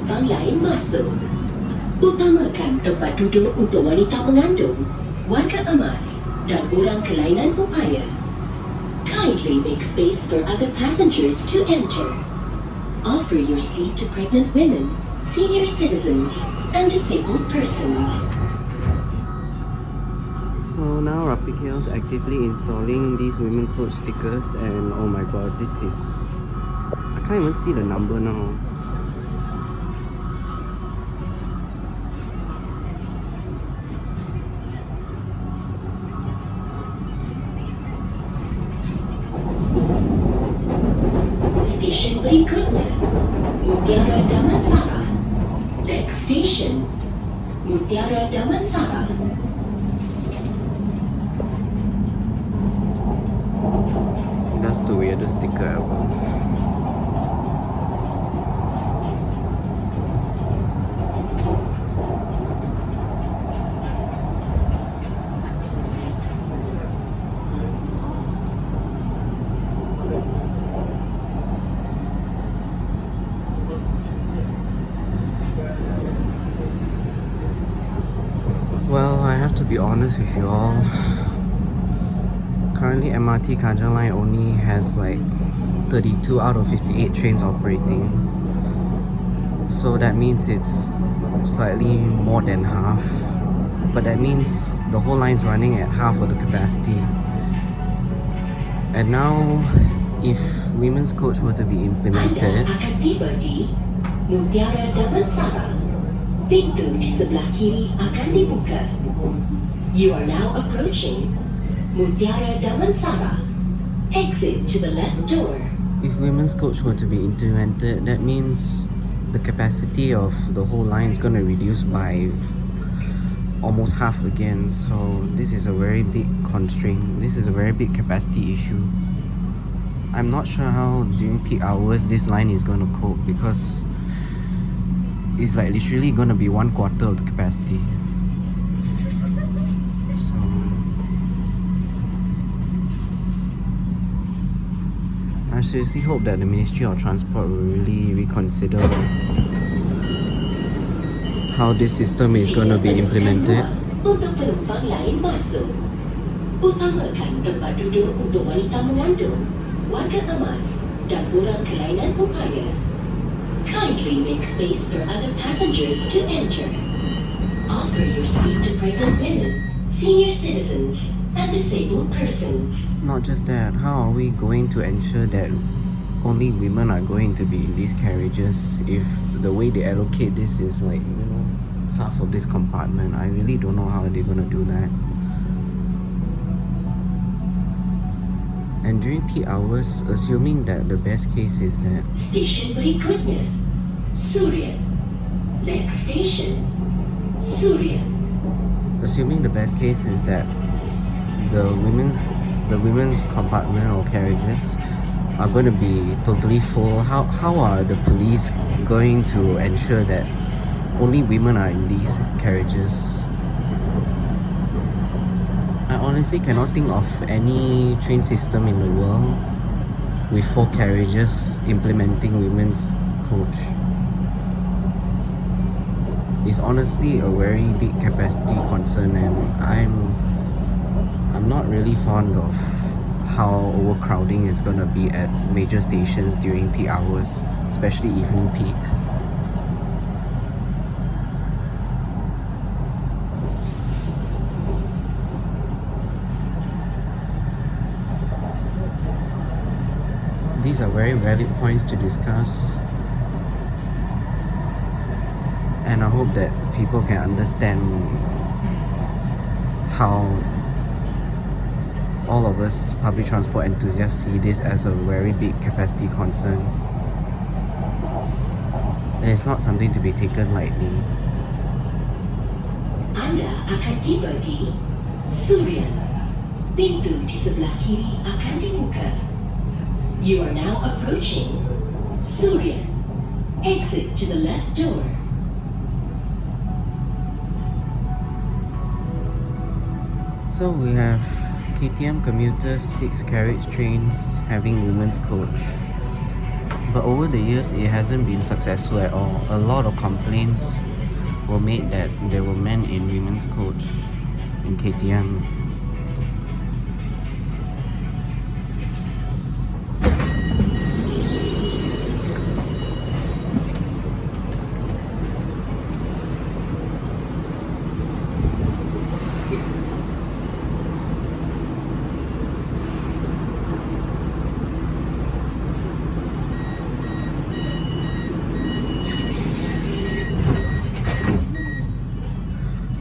penumpang lain masuk. Utamakan tempat duduk untuk wanita mengandung, warga emas dan orang kelainan upaya. Kindly make space for other passengers to enter. Offer your seat to pregnant women, senior citizens, and disabled persons. So now Rapikil is actively installing these women coach stickers, and oh my god, this is... I can't even see the number now. Station berikutnya, Mutiara Damansara. Next station, Mutiara Damansara. That's the weirdest sticker ever. Well, I have to be honest with you all. Currently, MRT Kajang Line only has like 32 out of 58 trains operating. So that means it's slightly more than half. But that means the whole line's running at half of the capacity. And now, if women's coach were to be implemented, Anda akan tiba di Mutiara Damansara. Pintu di sebelah kiri akan dibuka. You are now approaching Mutiara Damansara. Exit to the left door. if women's coach were to be implemented, that means the capacity of the whole line is going to reduce by almost half again. So this is a very big constraint. This is a very big capacity issue. I'm not sure how during peak hours this line is going to cope, because it's like literally going to be 1/4 of the capacity. So I seriously hope that the Ministry of Transport will really reconsider how this system is going to be implemented. Untuk penumpang lain masuk, utamakan tempat duduk untuk wanita mengandung, warga emas, dan orang kelainan upaya. Kindly make space for other passengers to enter. Offer your seat to pregnant women, senior citizens, and disabled persons. Not just that, how are we going to ensure that only women are going to be in these carriages if the way they allocate this is like, you know, half of this compartment? I really don't know how they're going to do that. And during peak hours, assuming that the best case is that Station berikutnya, Surya. Next station, Surya. assuming the best case is that the women's compartment or carriages are going to be totally full, how are the police going to ensure that only women are in these carriages? I honestly cannot think of any train system in the world with 4 carriages implementing women's coach. It's honestly a very big capacity concern, and I'm not really fond of how overcrowding is going to be at major stations during peak hours, especially evening peak. These are very valid points to discuss, and I hope that people can understand how all of us public transport enthusiasts see this as a very big capacity concern. And it's not something to be taken lightly. Anda akan tiba di Surya. Pintu di sebelah kiri akan dibuka. You are now approaching Surya. Exit to the left door. So we have KTM commuters 6 carriage trains having women's coach. But over the years, it hasn't been successful at all. A lot of complaints were made that there were men in women's coach in KTM.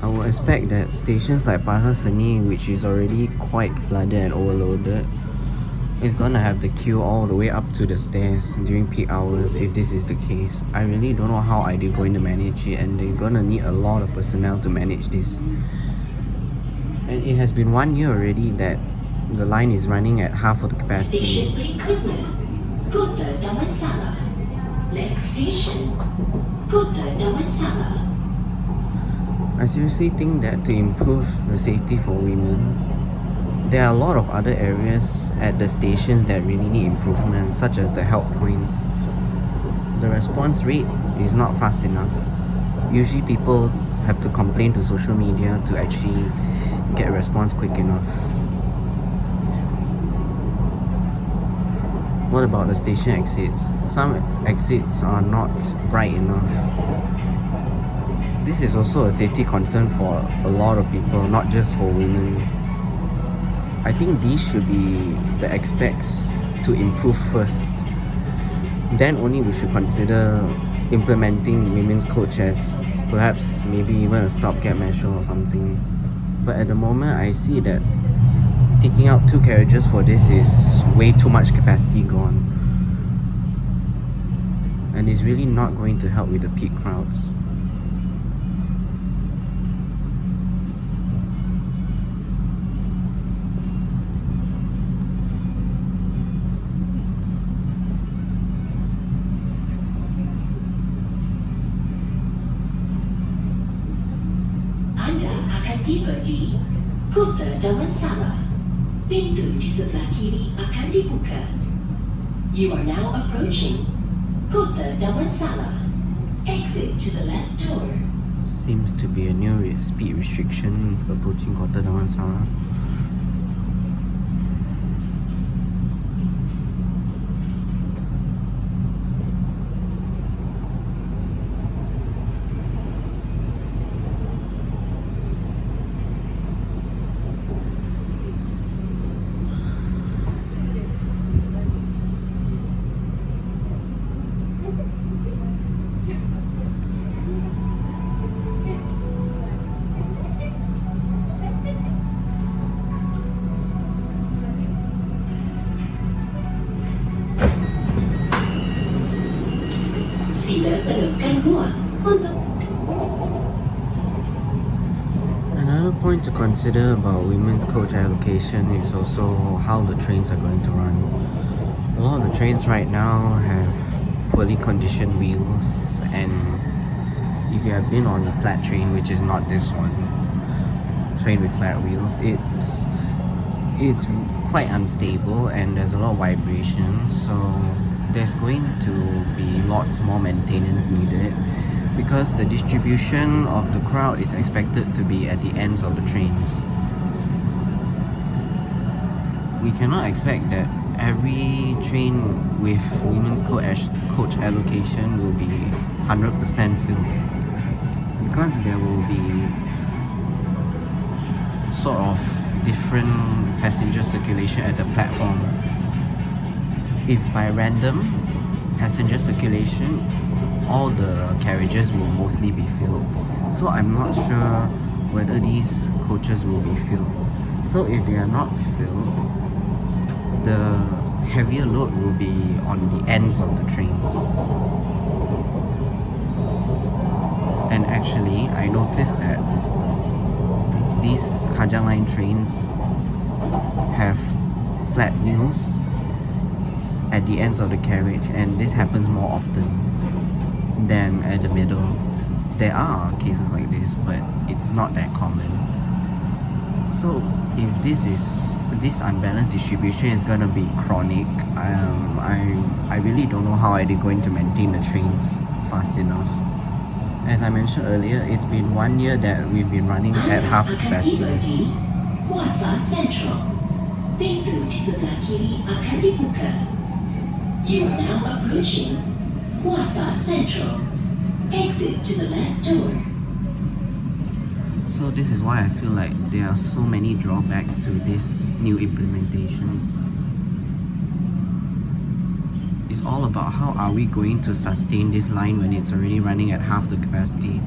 I would expect that stations like Pasar Seni, which is already quite flooded and overloaded, is gonna have the queue all the way up to the stairs during peak hours if this is the case. I really don't know how are they going to manage it, and they're gonna need a lot of personnel to manage this. And it has been 1 year already that the line is running at half of the capacity. Station berikutnya, Kota Damansara. Next station, Kota Damansara. I seriously think that to improve the safety for women, there are a lot of other areas at the stations that really need improvement, such as the help points. The response rate is not fast enough. Usually people have to complain to social media to actually get a response quick enough. What about the station exits? Some exits are not bright enough. This is also a safety concern for a lot of people, not just for women. I think these should be the aspects to improve first. Then only we should consider implementing women's coach as perhaps maybe even a stopgap measure or something. But at the moment, I see that taking out 2 carriages for this is way too much capacity gone. And it's really not going to help with the peak crowds. Anda akan tiba di Kota Damansara. Pintu di sebelah kiri akan dibuka. You are now approaching Kota Damansara. Exit to the left door. Seems to be a new speed restriction approaching Kota Damansara. Sila penuhkan ruang untuk Another point to consider about women's coach allocation is also how the trains are going to run. A lot of the trains right now have poorly conditioned wheels, and if you have been on a flat train, which is not this one, train with flat wheels, it's quite unstable and there's a lot of vibration, so there's going to be lots more maintenance needed because the distribution of the crowd is expected to be at the ends of the trains. We cannot expect that every train with women's coach allocation will be 100% filled, because there will be sort of different passenger circulation at the platform. If by random passenger circulation, all the carriages will mostly be filled. So I'm not sure whether these coaches will be filled. So if they are not filled, the heavier load will be on the ends of the trains. And actually, I noticed that these Kajang Line trains have flat wheels at the ends of the carriage, and this happens more often than at the middle. There are cases like this, but it's not that common. So if this is this unbalanced distribution is gonna be chronic. I really don't know how are they going to maintain the trains fast enough. As I mentioned earlier, it's been 1 year that we've been running at half the capacity. Kuasa Central. Pintu di sebelah kiri akan dibuka. You are now approaching Kuasa Central. Exit to the left door. So this is why I feel like there are so many drawbacks to this new implementation. It's all about how are we going to sustain this line when it's already running at half the capacity.